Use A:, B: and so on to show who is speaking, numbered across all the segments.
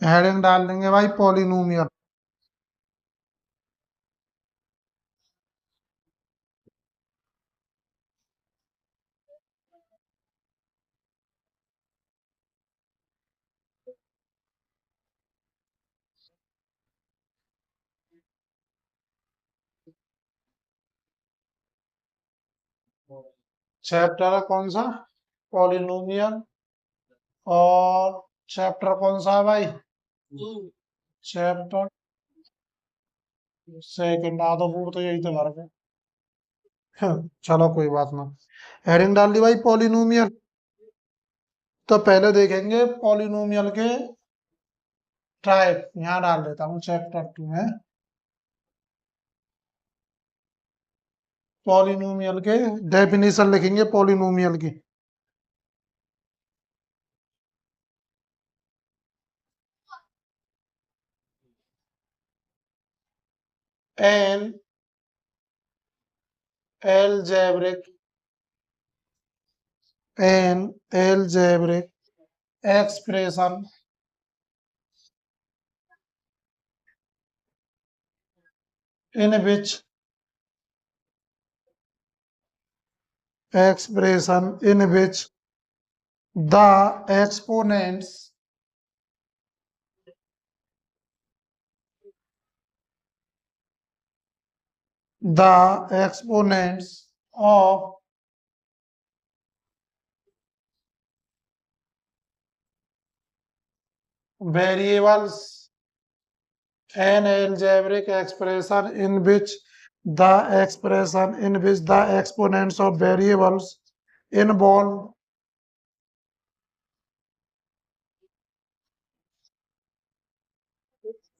A: Heading डाल देंगे भाई पॉलिनोमियल। चैप्टर है कौन सा? पॉलिनोमियल। और चैप्टर कौन सा है भाई? Chapter second. आधा फूट तो यही तो भर गए। चलो कोई बात ना। हेडिंग डाल दी भाई पॉलिनोमियल। तो पहले देखेंगे पॉलिनोमियल के टाइप। यहाँ डाल देता हूँ चैप्टर 2 में पॉलिनोमियल के डेफिनेशन लिखेंगे पॉलिनोमियल की। An algebraic expression in which the exponents of variables, an algebraic expression in which the exponents of variables involved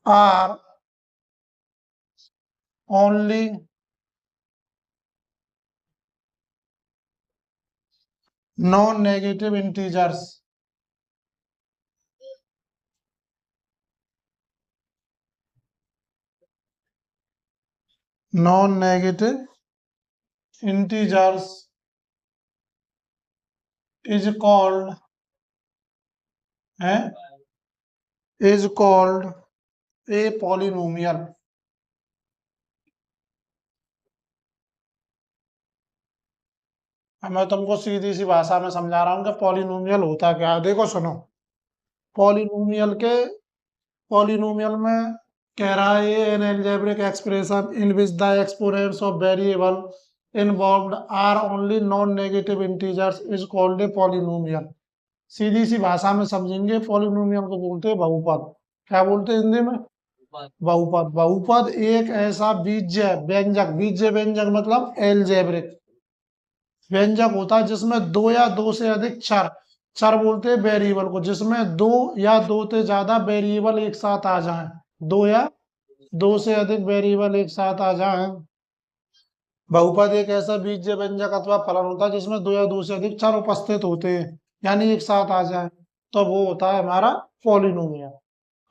A: are only non-negative integers. Non-negative integers is called a polynomial. अब मैं तुमको सीधी सी भाषा में समझा रहा हूँ कि पॉलिनोमियल होता क्या है। देखो सुनो, पॉलिनोमियल में कह रहा है ये an algebraic expression in which the exponents of variable involved are only non negative integers is called a polynomial. सीधी सी भाषा में समझेंगे, पॉलिनोमियल को बोलते हैं बहुपद। क्या बोलते हैं हिंदी में? बहुपद। बहुपद एक ऐसा बीज्य व्यंजक, बीज्य व्यंजक मतलब एलजेब्रिक व्यंजक होता है जिसमें दो या दो से अधिक चर, चर बोलते हैं वेरिएबल को, जिसमें दो या दो से ज्यादा वेरिएबल एक साथ आ जाएं। दो या दो से अधिक वेरिएबल एक साथ आ जाएं। बहुपद एक ऐसा बीज्य व्यंजक अथवा फलन होता है जिसमें दो या दो से अधिक चर उपस्थित होते हैं, यानी एक साथ आ जाए, तो वो होता है हमारा पॉलिनोमियल।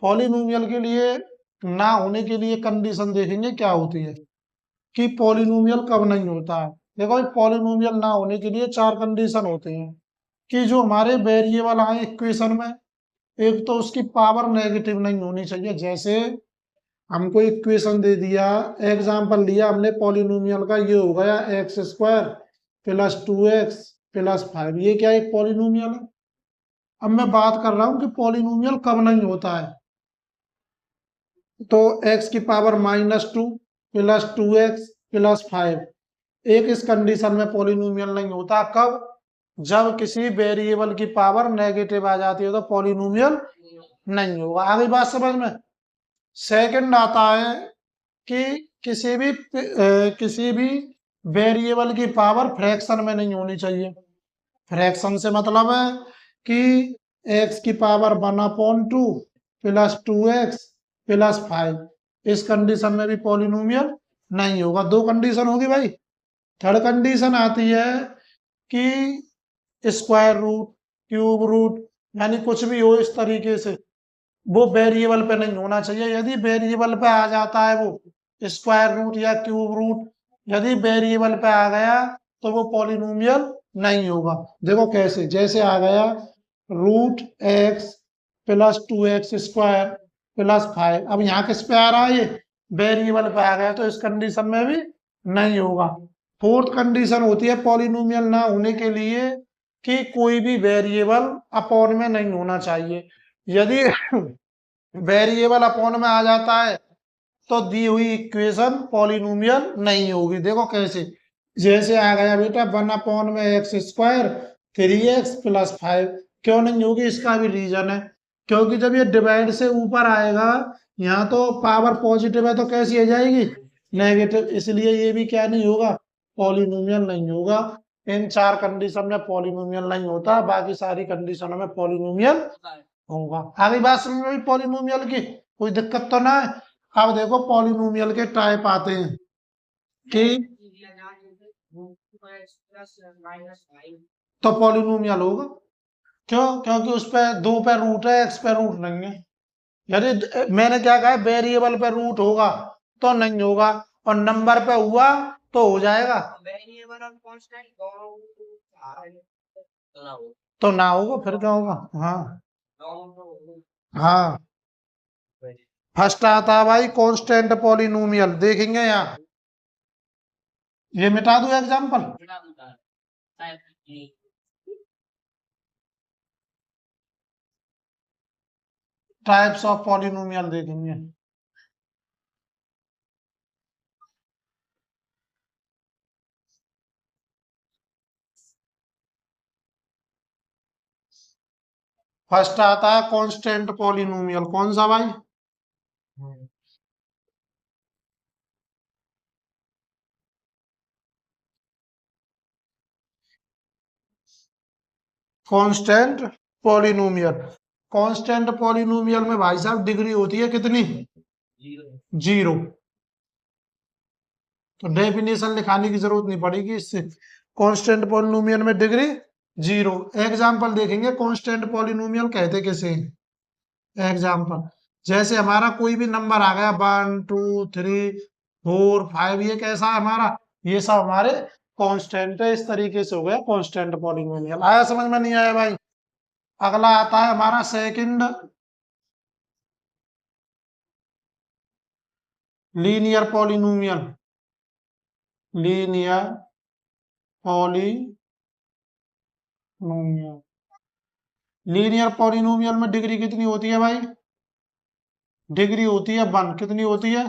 A: पॉलिनोमियल के लिए ना होने के लिए कंडीशन देखेंगे क्या होती है कि पॉलिनोमियल कब नहीं होता है। देखो पॉलिनोमियल ना होने के लिए चार कंडीशन होते हैं कि जो हमारे वेरिएबल आए इक्वेशन में, एक तो उसकी पावर नेगेटिव नहीं होनी चाहिए। जैसे हमको इक्वेशन दे दिया, एग्जांपल लिया हमने पॉलिनोमियल का, ये हो गया x square plus 2x plus 5, ये क्या एक पॉलिनोमियल है। अब मैं बात कर रहा हूं कि पॉलिनोमियल कब नहीं होता है, तो x की पावर -2 प्लस 2x प्लस 5, एक इस कंडीशन में पॉलिनोमियल नहीं होता। कब? जब किसी वेरिएबल की पावर नेगेटिव आ जाती है तो पॉलिनोमियल नहीं होगा। आगे बात समझ में? सेकंड आता है कि किसी भी वेरिएबल की पावर फ्रैक्शन में नहीं होनी चाहिए। फ्रैक्शन से मतलब है कि x की पावर 1/2 प्लस 2x प्लस 5, इस कंडीशन में भी पॉलिनोमियल नहीं होगा। दो कंडीशन होगी भाई। थर्ड कंडीशन आती है कि स्क्वायर रूट, क्यूब रूट, यानी कुछ भी हो इस तरीके से, वो वेरिएबल पे नहीं होना चाहिए। यदि वेरिएबल पे आ जाता है वो स्क्वायर रूट या क्यूब रूट, यदि वेरिएबल पे आ गया तो वो पॉलिनोमियल नहीं होगा। देखो कैसे, जैसे आ गया root x plus 2x² plus 5, अब यहाँ किस पे आ रहा है, ये वेरिएबल पे आ गया, तो इस कंडीशन में भी नहीं होगा। फोर्थ कंडीशन होती है पॉलिनोमियल ना होने के लिए कि कोई भी वेरिएबल अपॉन में नहीं होना चाहिए। यदि वेरिएबल अपॉन में आ जाता है तो दी हुई इक्वेशन पॉलिनोमियल नहीं होगी। देखो कैसे, जैसे आ गया बेटा 1/x² 3x प्लस 5, क्यों नहीं होगी, इसका भी रीजन है, क्योंकि जब ये डिवाइड से ऊपर आएगा, यहाँ तो पावर पॉजिटिव है तो कैसी आ जाएगी, नेगेटिव, इसलिए ये भी क्या नहीं होगा, पॉलिनोमियल नहीं होगा। इन चार कंडीशन में पॉलिनोमियल नहीं होता, बाकी सारी कंडीशनों में पॉलिनोमियल होगा। आगे बात समझ में, पॉलिनोमियल की कोई दिक्कत तो ना है। अब देखो पॉलिनोमियल के टाइप आते हैं कि तो पॉलिनोमियल होगा, क्यों, क्योंकि उस पे 2 पे रूट है, x पे रूट नहीं है। यदि मैंने क्या कहा, वेरिएबल पे रूट होगा तो नहीं होगा, और नंबर पे हुआ तो हो जाएगा, तो ना होगा, फिर क्या होगा। हाँ हाँ, फर्स्ट आता है भाई कांस्टेंट पॉलिनोमियल, देखेंगे यहाँ, ये मिटा दूं एग्जांपल, टाइप्स ऑफ पॉलिनोमियल देखेंगे। फर्स्ट आता है कांस्टेंट पॉलिनोमियल, कौन सा भाई, कांस्टेंट पॉलिनोमियल। कांस्टेंट पॉलिनोमियल में भाई साहब डिग्री होती है कितनी, 0। तो डेफिनेशन लिखाने की जरूरत नहीं पड़ेगी इससे, कांस्टेंट पॉलिनोमियल में डिग्री 0। एग्जाम्पल देखेंगे कांस्टेंट पॉलिनोमियल कहते किसे, एग्जाम्पल जैसे हमारा कोई भी नंबर आ गया 1 2 3 4 5, ये कैसा है हमारा, ये सब हमारे कांस्टेंट है, इस तरीके से हो गया कांस्टेंट पॉलिनोमियल। आया समझ में, नहीं आया भाई। अगला आता है हमारा second, linear polynomial, linear polynomial. Linear polynomial में डिग्री कितनी होती है भाई, डिग्री होती है 1, कितनी होती है,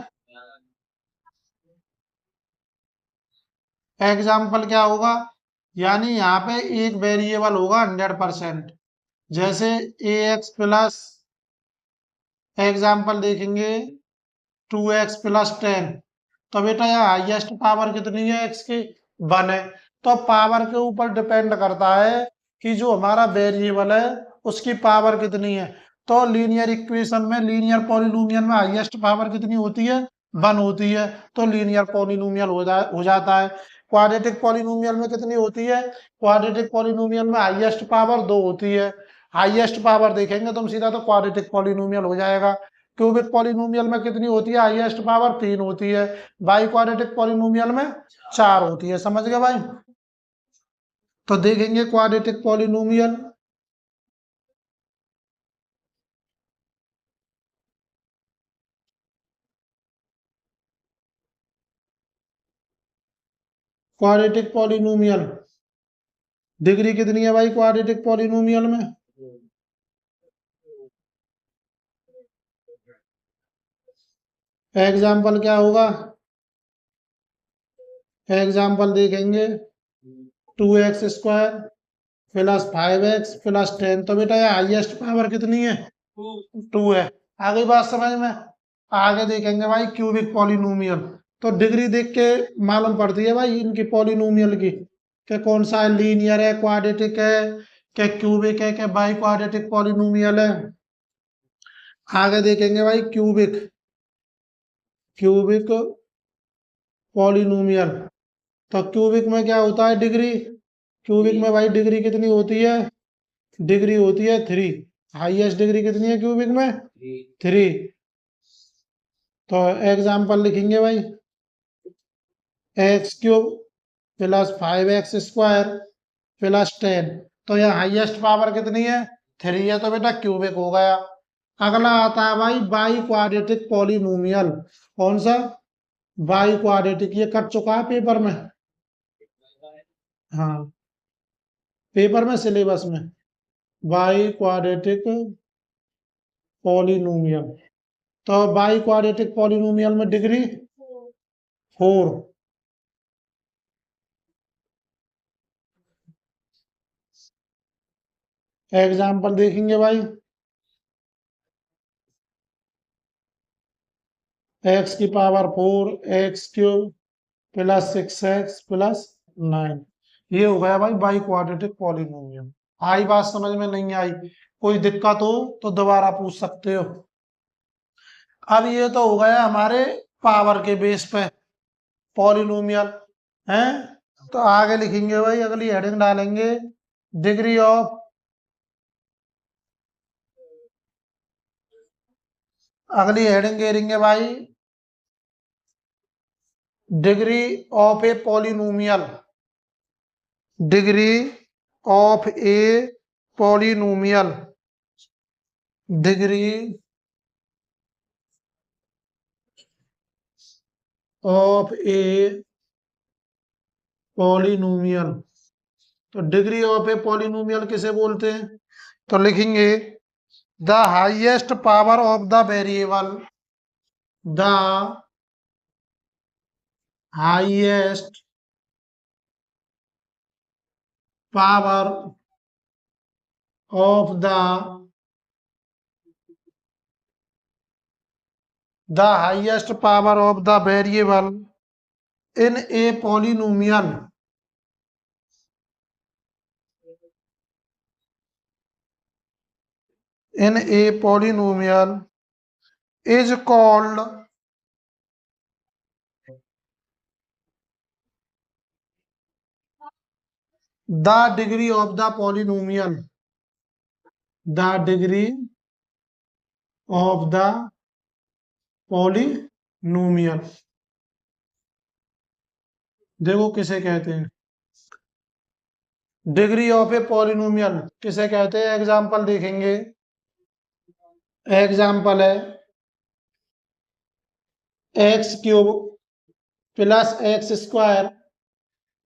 A: एग्जाम्पल क्या होगा, यानी यहाँ पे एक वेरिएबल होगा 100%, जैसे ax प्लस, एग्जाम्पल देखेंगे 2x प्लस 10, तो बेटा यहाँ हाईएस्ट पावर कितनी है x की, 1 है। तो पावर के ऊपर डिपेंड करता है कि जो हमारा वेरिएबल है उसकी पावर कितनी है। तो लीनियर इक्वेशन में, लीनियर पॉलिनोमियल में हाईएस्ट पावर कितनी होती है, 1 होती है, तो लीनियर पॉलिनोमियल हो जाता है। क्वाड्रेटिक पॉलिनोमियल में कितनी होती है, क्वाड्रेटिक पॉलिनोमियल में हाईएस्ट पावर 2 होती है, हाईएस्ट पावर देखेंगे तुम सीधा तो क्वाड्रेटिक पॉलिनोमियल हो जाएगा। क्यूबिक पॉलिनोमियल में कितनी होती है, हाईएस्ट पावर 3 होती है, बाई क्वाड्रेटिक पॉलिनोमियल में 4 होती है। समझ गए भाई। तो देखेंगे quadratic polynomial, quadratic polynomial degree कितनी है भाई क्वाड्रेटिक पॉलिनोमियल में, एग्जाम्पल क्या होगा, एग्जाम्पल देखेंगे 2x² प्लस 5x प्लस 10, तो बेटा ये हाईएस्ट पावर कितनी है, 2 है। आगे बात समझ में, आगे देखेंगे भाई क्यूबिक पॉलिनोमियल, तो डिग्री देख के मालूम पड़ती है भाई इनकी पॉलिनोमियल की, कि कौन सा है, लीनियर है, क्वाड्रेटिक है, क्या क्यूबिक है, क्या बाई क्वाड्रेटिक पॉलिनोमियल है। आगे देखेंगे भाई क्यूबिक, क्यूबिक पॉलिनोमियल, तो क्यूबिक में क्या होता है, डिग्री, क्यूबिक में भाई डिग्री कितनी होती है, डिग्री होती है 3, हाईएस्ट डिग्री कितनी है क्यूबिक में, 3। तो एग्जाम्पल लिखेंगे भाई x³ प्लस 5x² प्लस 10। तो यहाँ हाईएस्ट पावर कितनी है? 3 है, तो बेटा क्यूबिक हो गया। अगला आता है भाई बाई क्वाड्रेटिक पॉलिनोमियल। कौन सा? By quadratic. ये कट चुका है पेपर में। हाँ, पेपर में, सिलेबस में। By quadratic polynomial. तो बाई क्वाड्रेटिक पॉलिनोमियल में डिग्री 4। एग्जाम्पल देखेंगे भाई। x की power 4 x³ plus 6x plus 9। ये हो गया भाई बाई क्वाड्रेटिक पॉलिनोमियल। आई बात समझ में? नहीं आई? कोई दिक्कत हो तो दोबारा पूछ सकते हो। अब ये तो हो गया हमारे पावर के बेस पे पॉलिनोमियल है। तो आगे लिखेंगे भाई, अगली हेडिंग डालेंगे डिग्री ऑफ, अगली हेडिंग करेंगे भाई degree of a polynomial. Degree of a polynomial. Degree of a polynomial. तो डिग्री ऑफ ए पॉलिनोमियल किसे बोलते हैं? तो लिखेंगे the highest power of the variable, the highest power of the highest power of the variable in a polynomial is called the degree of the polynomial. The degree of the polynomial देखो किसे कहते हैं? Degree of a polynomial किसे कहते हैं? Example देखेंगे। Example है x³ plus x²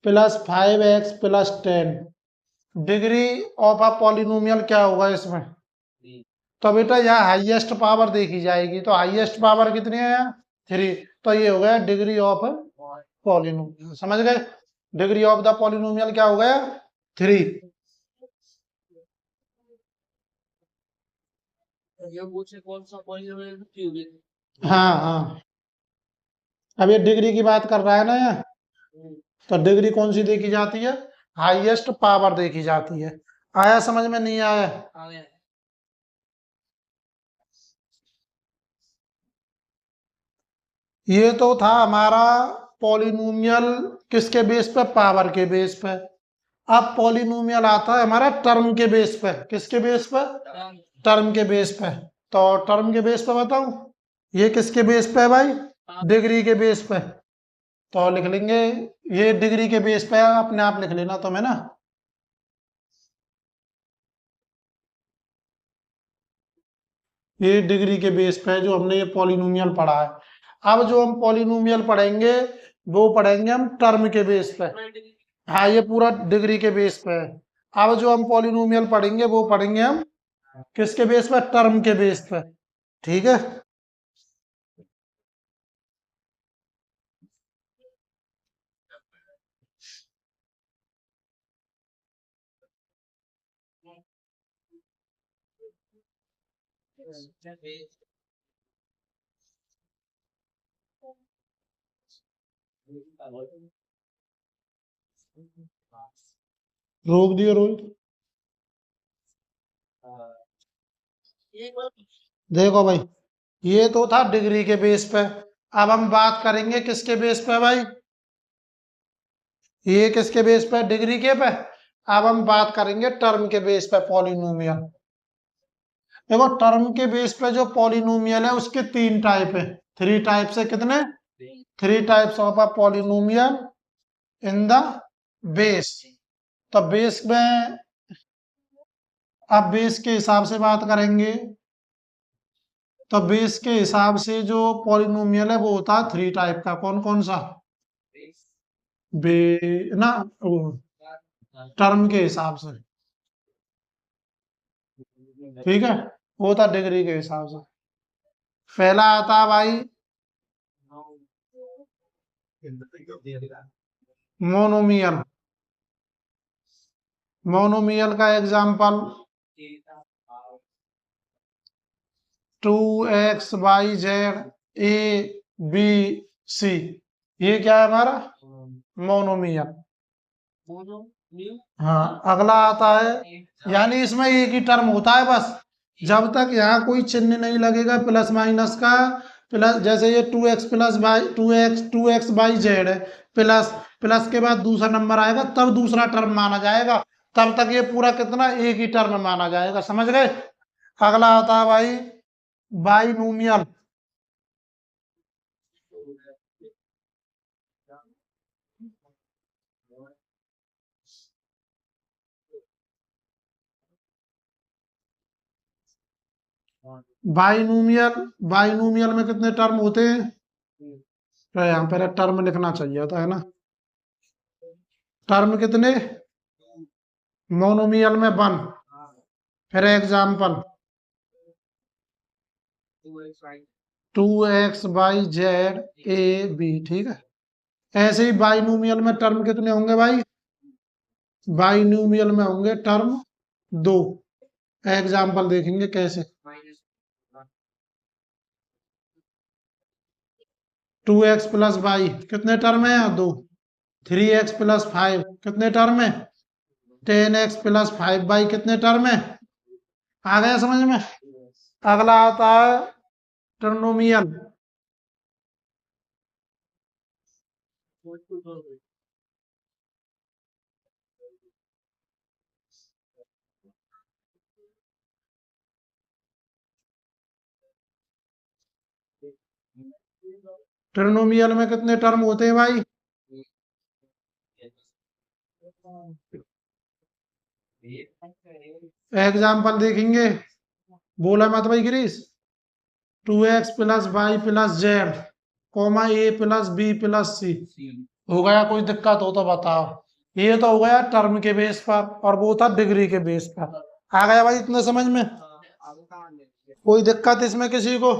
A: plus 5x plus 10। Degree of a polynomial क्या होगा इसमें? तो बेटा यहाँ हाईएस्ट पावर देखी जाएगी। तो हाईएस्ट पावर कितनी है यहाँ? 3। तो ये हो गया डिग्री ऑफ पॉलिनोमियल। समझ गए? डिग्री ऑफ द पॉलिनोमियल क्या हो गया? 3। कौन सा पॉलिनोमियल? क्यूबिक। हाँ हाँ, अब ये डिग्री की बात कर रहा है ना यहाँ। तो डिग्री कौन सी देखी जाती है? हाईएस्ट पावर देखी जाती है। आया समझ में? नहीं आया? ये तो था हमारा पॉलिनोमियल किसके बेस पे? पावर के बेस पे। अब पॉलिनोमियल आता है हमारा टर्म के बेस पे। किसके बेस पे? टर्म के बेस पे। तो टर्म के बेस पे बताऊं, ये किसके बेस पे है भाई? डिग्री के बेस पे। तो लिख लेंगे ये डिग्री के बेस पे है, अपने आप लिख लेना तुम्हें ना। ये डिग्री के बेस पे है जो हमने ये पॉलिनोमियल पढ़ा है। अब जो हम पॉलिनोमियल पढ़ेंगे वो पढ़ेंगे हम टर्म के बेस पे। हाँ, ये पूरा डिग्री के बेस पे है। अब जो हम पॉलिनोमियल पढ़ेंगे वो पढ़ेंगे हम किसके बेस पे? टर्म के बेस पे। ठीक है। रोक दियो रोहित। देखो भाई, ये तो था डिग्री के बेस पे। अब हम बात करेंगे किसके बेस पे भाई? ये किसके बेस पे? डिग्री के पे। अब हम बात करेंगे टर्म के बेस पे पॉलिनोमियल। देखो टर्म के बेस पे जो पॉलिनोमियल है उसके 3 टाइप है। 3 टाइप्स है। कितने? 3 types of a polynomial in the base. तो बेस में अब बेस के हिसाब से बात करेंगे, तो बेस के हिसाब से जो पॉलिनोमियल है वो होता है 3 टाइप का। कौन कौन सा? बे ना टर्म के हिसाब से, ठीक है, वो था डिग्री के हिसाब से। पहला आता है भाई मोनोमियल। मोनोमियल का example 2x, y, z, a, b, c, ये क्या है हमारा मोनोमियल। हाँ, अगला आता है, यानी इसमें एक ही टर्म होता है बस, जब तक यहाँ कोई चिन्ह नहीं लगेगा प्लस माइनस का। प्लस जैसे ये 2x plus by 2x by Z है, प्लस प्लस के बाद दूसरा नंबर आएगा तब दूसरा टर्म माना जाएगा, तब तक ये पूरा कितना एक ही टर्म माना जाएगा। समझ गए? अगला आता है भाई बाइनोमियल। बाइनोमियल बाइनोमियल में कितने टर्म होते हैं? तो यहाँ पर टर्म लिखना चाहिए था, है ना। टर्म कितने? मोनोमियल में 1। फिर example 2x by Z A B, ठीक है। ऐसे ही बाइनोमियल में टर्म कितने होंगे भाई? बाइनोमियल में होंगे टर्म 2। एग्जाम्पल देखेंगे कैसे। 2x प्लस बाई कितने टर्म है? 2। 3x प्लस 5 कितने टर्म है? 10x प्लस 5 बाई कितने टर्म है? आ गया समझ में? अगला आता है ट्रिनोमियल। ट्रिनोमियल में कितने टर्म होते हैं भाई? एग्जाम्पल देखेंगे, बोला मत भाई Girish. 2x plus y plus z comma a plus b plus c. हो गया? कोई दिक्कत हो तो बताओ। ये तो हो गया टर्म के बेस पर, और वो था डिग्री के बेस पर। आ गया भाई इतने समझ में? कोई दिक्कत इसमें किसी को?